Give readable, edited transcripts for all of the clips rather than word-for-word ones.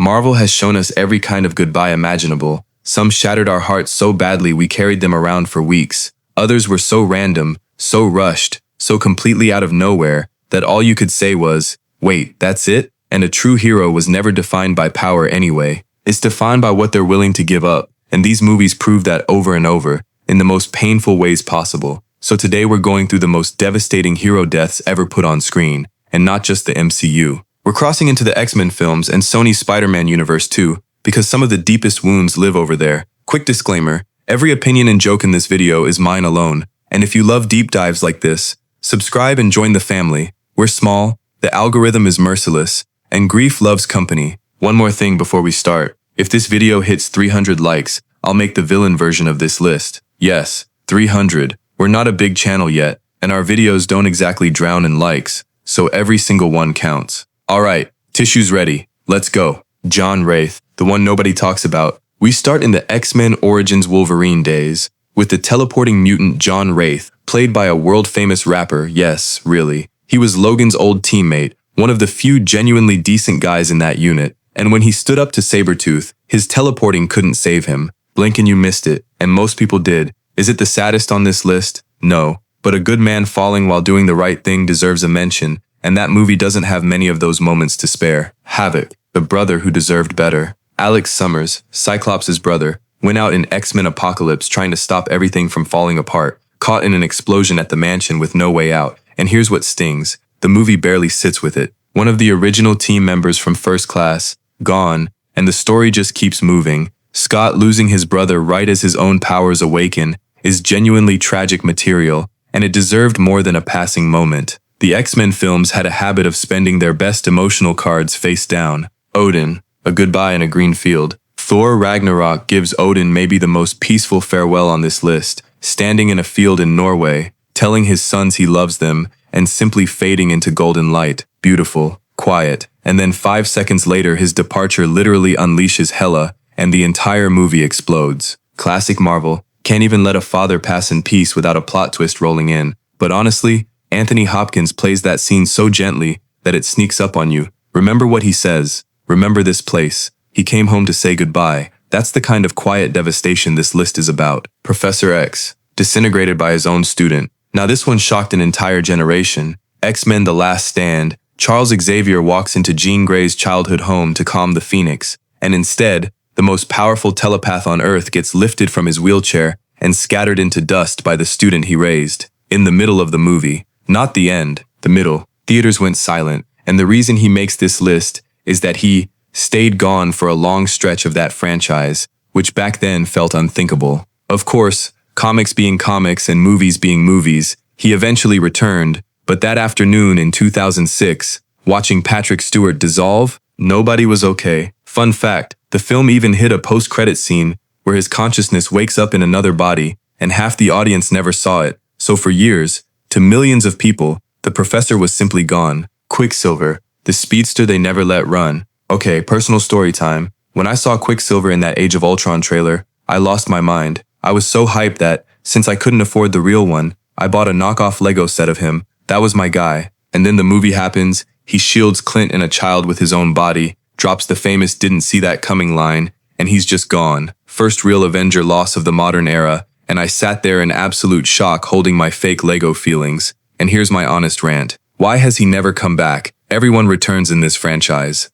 Marvel has shown us every kind of goodbye imaginable. Some shattered our hearts so badly we carried them around for weeks. Others were so random, so rushed, so completely out of nowhere, that all you could say was, wait, that's it? And a true hero was never defined by power anyway. It's defined by what they're willing to give up, and these movies prove that over and over, in the most painful ways possible. So today we're going through the most devastating hero deaths ever put on screen, and not just the MCU. We're crossing into the X-Men films and Sony's Spider-Man universe too, because some of the deepest wounds live over there. Quick disclaimer, every opinion and joke in this video is mine alone, and if you love deep dives like this, subscribe and join the family. We're small, the algorithm is merciless, and grief loves company. One more thing before we start. If this video hits 300 likes, I'll make the villain version of this list. Yes, 300. We're not a big channel yet, and our videos don't exactly drown in likes, so every single one counts. Alright, tissues ready. Let's go. John Wraith, the one nobody talks about. We start in the X-Men Origins Wolverine days, with the teleporting mutant John Wraith, played by a world-famous rapper. Yes, really. He was Logan's old teammate, one of the few genuinely decent guys in that unit, and when he stood up to Sabretooth, his teleporting couldn't save him. Blink and you missed it, and most people did. Is it the saddest on this list? No. But a good man falling while doing the right thing deserves a mention, and that movie doesn't have many of those moments to spare. Havoc, the brother who deserved better. Alex Summers, Cyclops' brother, went out in X-Men Apocalypse trying to stop everything from falling apart, caught in an explosion at the mansion with no way out. And here's what stings. The movie barely sits with it. One of the original team members from First Class, gone, and the story just keeps moving. Scott losing his brother right as his own powers awaken is genuinely tragic material, and it deserved more than a passing moment. The X-Men films had a habit of spending their best emotional cards face down. Odin, a goodbye in a green field. Thor Ragnarok gives Odin maybe the most peaceful farewell on this list, standing in a field in Norway, telling his sons he loves them, and simply fading into golden light. Beautiful, quiet, and then 5 seconds later his departure literally unleashes Hela, and the entire movie explodes. Classic Marvel, can't even let a father pass in peace without a plot twist rolling in. But honestly, Anthony Hopkins plays that scene so gently that it sneaks up on you. Remember what he says. Remember this place. He came home to say goodbye. That's the kind of quiet devastation this list is about. Professor X, disintegrated by his own student. Now this one shocked an entire generation. X-Men The Last Stand. Charles Xavier walks into Jean Grey's childhood home to calm the Phoenix, and instead, the most powerful telepath on Earth gets lifted from his wheelchair and scattered into dust by the student he raised. In the middle of the movie. Not the end, the middle. Theaters went silent, and the reason he makes this list is that he stayed gone for a long stretch of that franchise, which back then felt unthinkable. Of course, comics being comics and movies being movies, he eventually returned, but that afternoon in 2006, watching Patrick Stewart dissolve, nobody was okay. Fun fact, the film even hit a post-credit scene where his consciousness wakes up in another body, and half the audience never saw it. So for years, to millions of people, the professor was simply gone. Quicksilver, the speedster they never let run. Okay, personal story time. When I saw Quicksilver in that Age of Ultron trailer, I lost my mind. I was so hyped that, since I couldn't afford the real one, I bought a knockoff Lego set of him. That was my guy. And then the movie happens, he shields Clint and a child with his own body, drops the famous "didn't see that coming" line, and he's just gone. First real Avenger loss of the modern era, and I sat there in absolute shock holding my fake Lego feelings. And here's my honest rant. Why has he never come back? Everyone returns in this franchise.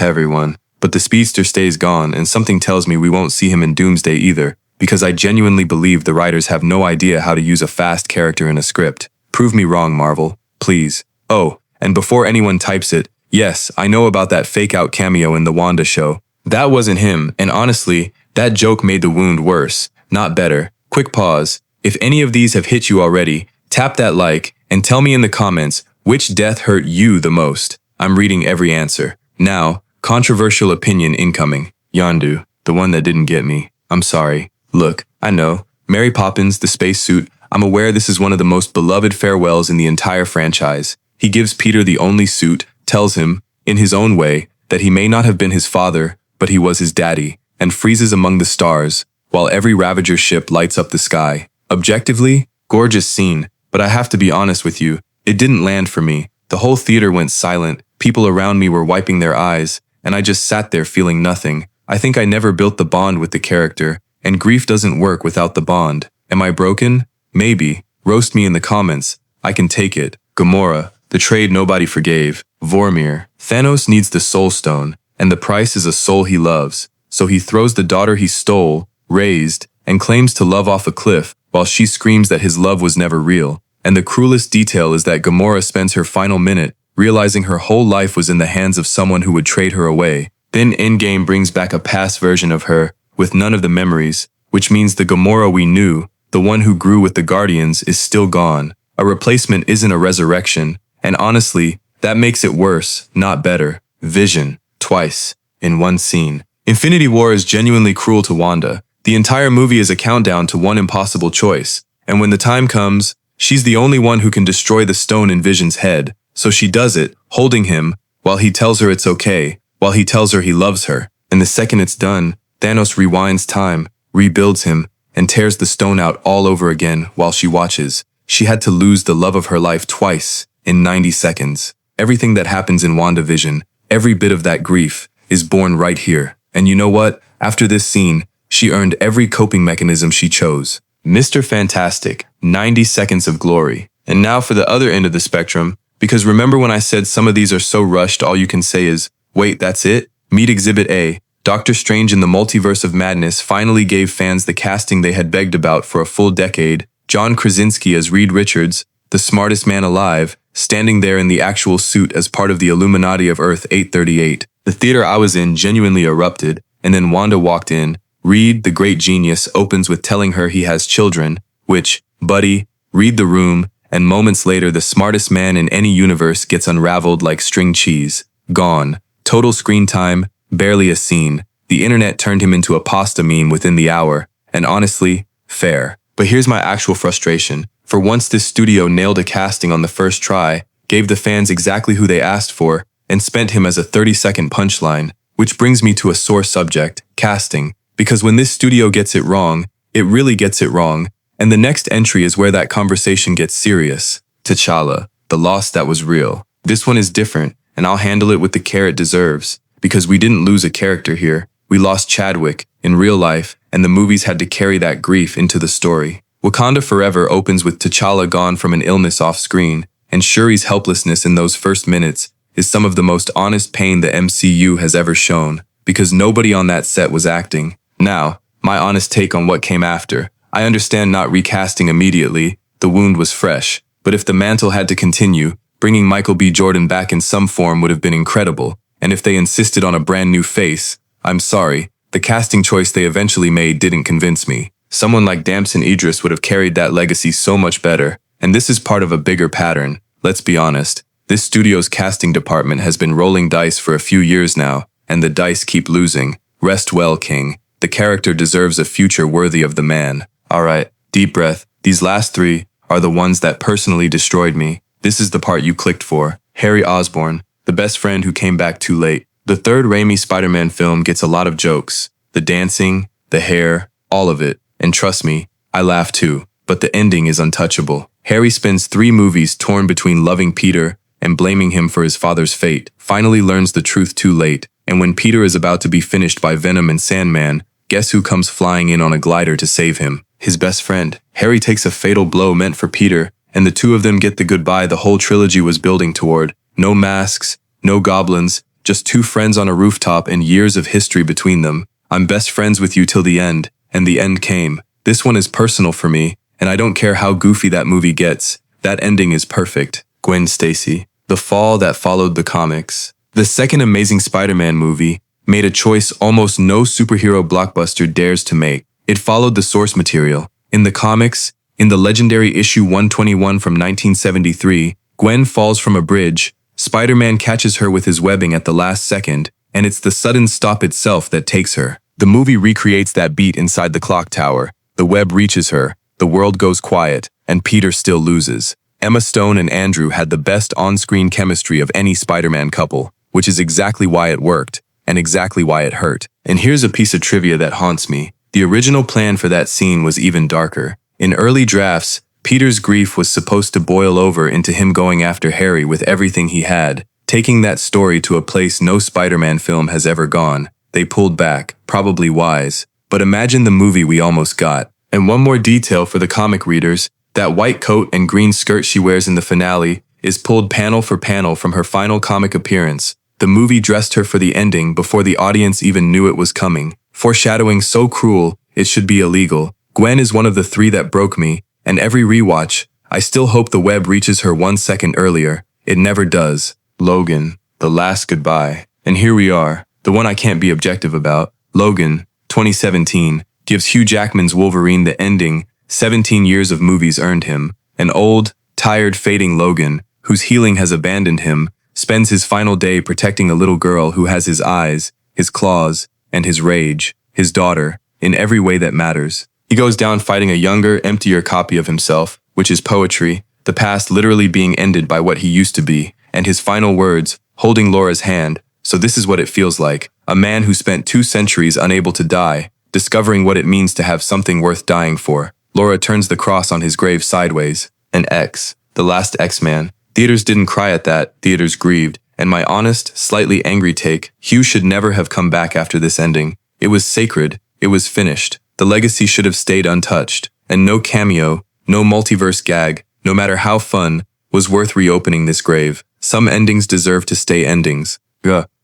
Everyone. But the speedster stays gone, and something tells me we won't see him in Doomsday either, because I genuinely believe the writers have no idea how to use a fast character in a script. Prove me wrong, Marvel. Please. Oh, and before anyone types it, yes, I know about that fake-out cameo in the Wanda show. That wasn't him, and honestly, that joke made the wound worse, not better. Quick pause. If any of these have hit you already, tap that like, and tell me in the comments which death hurt you the most. I'm reading every answer. Now, controversial opinion incoming. Yondu, the one that didn't get me. I'm sorry. Look, I know. Mary Poppins, the spacesuit, I'm aware this is one of the most beloved farewells in the entire franchise. He gives Peter the only suit, tells him, in his own way, that he may not have been his father, but he was his daddy, and freezes among the stars, while every Ravager ship lights up the sky. Objectively, gorgeous scene, but I have to be honest with you, it didn't land for me. The whole theater went silent, people around me were wiping their eyes, and I just sat there feeling nothing. I think I never built the bond with the character, and grief doesn't work without the bond. Am I broken? Maybe. Roast me in the comments. I can take it. Gamora, the trade nobody forgave. Vormir, Thanos needs the Soul Stone, and the price is a soul he loves. So he throws the daughter he stole, raised, and claims to love off a cliff, while she screams that his love was never real. And the cruelest detail is that Gamora spends her final minute realizing her whole life was in the hands of someone who would trade her away. Then Endgame brings back a past version of her, with none of the memories, which means the Gamora we knew, the one who grew with the Guardians, is still gone. A replacement isn't a resurrection, and honestly, that makes it worse, not better. Vision, twice, in one scene. Infinity War is genuinely cruel to Wanda. The entire movie is a countdown to one impossible choice, and when the time comes, she's the only one who can destroy the stone in Vision's head. So she does it, holding him, while he tells her it's okay, while he tells her he loves her. And the second it's done, Thanos rewinds time, rebuilds him, and tears the stone out all over again while she watches. She had to lose the love of her life twice, in 90 seconds. Everything that happens in WandaVision, every bit of that grief, is born right here. And you know what? After this scene, she earned every coping mechanism she chose. Mr. Fantastic, 90 seconds of glory. And now for the other end of the spectrum, because remember when I said some of these are so rushed all you can say is, wait, that's it? Meet Exhibit A. Doctor Strange in the Multiverse of Madness finally gave fans the casting they had begged about for a full decade. John Krasinski as Reed Richards, the smartest man alive, standing there in the actual suit as part of the Illuminati of Earth 838. The theater I was in genuinely erupted, and then Wanda walked in. Reed, the great genius, opens with telling her he has children, which, buddy, read the room, and moments later the smartest man in any universe gets unraveled like string cheese. Gone. Total screen time, barely a scene. The internet turned him into a pasta meme within the hour, and honestly, fair. But here's my actual frustration. For once this studio nailed a casting on the first try, gave the fans exactly who they asked for, and spent him as a 30-second punchline, which brings me to a sore subject, casting. Because when this studio gets it wrong, it really gets it wrong, and the next entry is where that conversation gets serious. T'Challa, the loss that was real. This one is different, and I'll handle it with the care it deserves, because we didn't lose a character here. We lost Chadwick, in real life, and the movies had to carry that grief into the story. Wakanda Forever opens with T'Challa gone from an illness off-screen, and Shuri's helplessness in those first minutes is some of the most honest pain the MCU has ever shown, because nobody on that set was acting. Now, my honest take on what came after. I understand not recasting immediately, the wound was fresh, but if the mantle had to continue, bringing Michael B. Jordan back in some form would have been incredible, and if they insisted on a brand new face, I'm sorry, the casting choice they eventually made didn't convince me. Someone like Damson Idris would have carried that legacy so much better, and this is part of a bigger pattern. Let's be honest, this studio's casting department has been rolling dice for a few years now, and the dice keep losing. Rest well, King. The character deserves a future worthy of the man. Alright, deep breath. These last three are the ones that personally destroyed me. This is the part you clicked for. Harry Osborn, the best friend who came back too late. The third Raimi Spider-Man film gets a lot of jokes. The dancing, the hair, all of it. And trust me, I laugh too. But the ending is untouchable. Harry spends 3 movies torn between loving Peter and blaming him for his father's fate, finally learns the truth too late, and when Peter is about to be finished by Venom and Sandman, guess who comes flying in on a glider to save him? His best friend. Harry takes a fatal blow meant for Peter, and the two of them get the goodbye the whole trilogy was building toward. No masks, no goblins, just 2 friends on a rooftop and years of history between them. I'm best friends with you till the end, and the end came. This one is personal for me, and I don't care how goofy that movie gets. That ending is perfect. Gwen Stacy. The fall that followed the comics. The second Amazing Spider-Man movie made a choice almost no superhero blockbuster dares to make. It followed the source material. In the comics, in the legendary issue 121 from 1973, Gwen falls from a bridge, Spider-Man catches her with his webbing at the last second, and it's the sudden stop itself that takes her. The movie recreates that beat inside the clock tower. The web reaches her, the world goes quiet, and Peter still loses. Emma Stone and Andrew had the best on-screen chemistry of any Spider-Man couple, which is exactly why it worked, and exactly why it hurt. And here's a piece of trivia that haunts me. The original plan for that scene was even darker. In early drafts, Peter's grief was supposed to boil over into him going after Harry with everything he had, taking that story to a place no Spider-Man film has ever gone. They pulled back, probably wise. But imagine the movie we almost got. And one more detail for the comic readers, that white coat and green skirt she wears in the finale is pulled panel for panel from her final comic appearance. The movie dressed her for the ending before the audience even knew it was coming. Foreshadowing so cruel, it should be illegal. Gwen is one of the three that broke me, and every rewatch, I still hope the web reaches her 1 second earlier. It never does. Logan, the last goodbye. And here we are, the one I can't be objective about. Logan, 2017, gives Hugh Jackman's Wolverine the ending 17 years of movies earned him. An old, tired, fading Logan, whose healing has abandoned him, spends his final day protecting a little girl who has his eyes, his claws, and his rage, his daughter, in every way that matters. He goes down fighting a younger, emptier copy of himself, which is poetry, the past literally being ended by what he used to be, and his final words, holding Laura's hand. So this is what it feels like. A man who spent 2 centuries unable to die, discovering what it means to have something worth dying for. Laura turns the cross on his grave sideways. An X, the last X-Man. Theaters didn't cry at that, theaters grieved. And my honest, slightly angry take, Hugh should never have come back after this ending. It was sacred, it was finished. The legacy should have stayed untouched. And no cameo, no multiverse gag, no matter how fun, was worth reopening this grave. Some endings deserve to stay endings.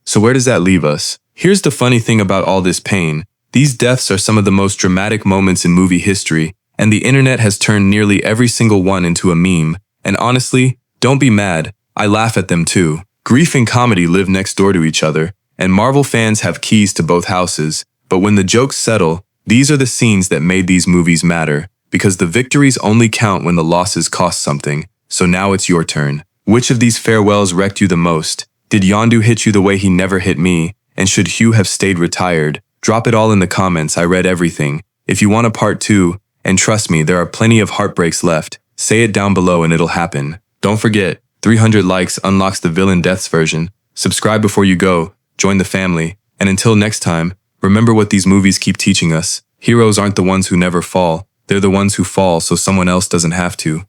So where does that leave us? Here's the funny thing about all this pain. These deaths are some of the most dramatic moments in movie history, and the internet has turned nearly every single one into a meme. And honestly, don't be mad, I laugh at them too. Grief and comedy live next door to each other, and Marvel fans have keys to both houses. But when the jokes settle, these are the scenes that made these movies matter, because the victories only count when the losses cost something. So now it's your turn. Which of these farewells wrecked you the most? Did Yondu hit you the way he never hit me? And should Hugh have stayed retired? Drop it all in the comments, I read everything. If you want a part 2, and trust me, there are plenty of heartbreaks left, say it down below and it'll happen. Don't forget, 300 likes unlocks the villain deaths version. Subscribe before you go, join the family, and until next time, remember what these movies keep teaching us. Heroes aren't the ones who never fall, they're the ones who fall so someone else doesn't have to.